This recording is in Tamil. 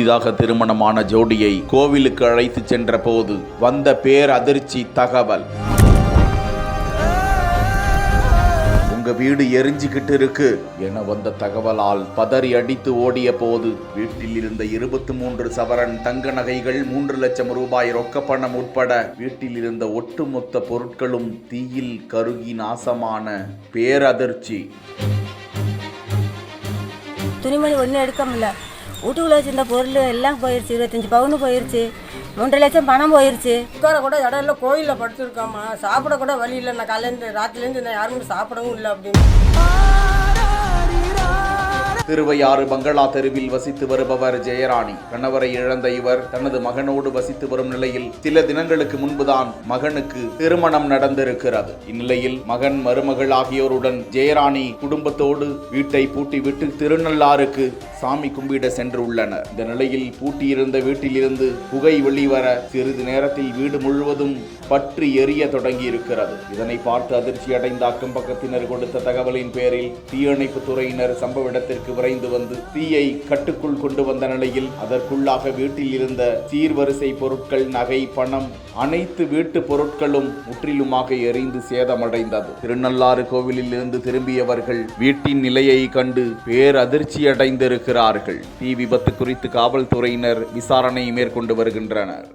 புதிதாக திருமணமான ஜோடியை கோவிலுக்கு அழைத்து சென்ற போது வந்த பேரதிர்ச்சி தகவல். உங்க வீடு எரிஞ்சுக்கிட்டு இருக்கு என வந்த தகவலால் பதறி அடித்து ஓடிய போது வீட்டில் இருந்த 23 சவரன் தங்க நகைகள், 3 லட்சம் ரூபாய் ரொக்கப்பணம் உட்பட வீட்டில் இருந்த ஒட்டுமொத்த பொருட்களும் தீயில் கருகி நாசமான பேரதிர்ச்சி. துணிமணி ஒன்றும் எடுக்க முடியல. வீட்டுக்குள்ள வச்சிருந்த பொருள் எல்லாம் போயிடுச்சு. 25 பவுன் போயிடுச்சு. 3 லட்சம் பணம் போயிடுச்சு. உட்கார கூட இடம் இல்லை, கோயிலில் படுத்துருக்காமா. சாப்பிட கூட வழி இல்லை. நான் காலையிலேருந்து ராத்திரிலேருந்து நான் யாருமே சாப்பிடவும் இல்லை அப்படின்னு. திருவையாறு பங்களா தெருவில் வசித்து வருபவர் ஜெயராணி. கணவரை இழந்த இவர் தனது மகனோடு வசித்து வரும் நிலையில் சில தினங்களுக்கு முன்புதான் மகனுக்கு திருமணம் நடந்திருக்கிறது. இந்நிலையில் மகன், மருமகள் ஆகியோருடன் ஜெயராணி குடும்பத்தோடு வீட்டை பூட்டிவிட்டு திருநள்ளாறுக்கு சாமி கும்பிட சென்றுள்ளனர். இந்த நிலையில் பூட்டியிருந்த வீட்டிலிருந்து புகை வெளிவர சிறிது நேரத்தில் வீடு முழுவதும் பற்றி எரிய தொடங்கி இருக்கிறது. இதனை பார்த்து அதிர்ச்சி அடைந்த அக்கம் பக்கத்தினர் கொடுத்த தகவலின் பேரில் தீயணைப்பு துறையினர் சம்பவ இடத்திற்கு விரைந்து வந்து தீயை கட்டுக்குள் கொண்டு வந்த நிலையில் அதற்குள்ளாக வீட்டில் இருந்த சீர்வரிசை பொருட்கள், நகை, பணம், அனைத்து வீட்டு பொருட்களும் முற்றிலுமாக எரிந்து சேதமடைந்தது. திருநள்ளாறு கோவிலில் இருந்து திரும்பியவர்கள் வீட்டின் நிலையை கண்டு பேரதிர்ச்சி அடைந்திருக்கிறார்கள். தீ விபத்து குறித்து காவல்துறையினர் விசாரணை மேற்கொண்டு வருகின்றனர்.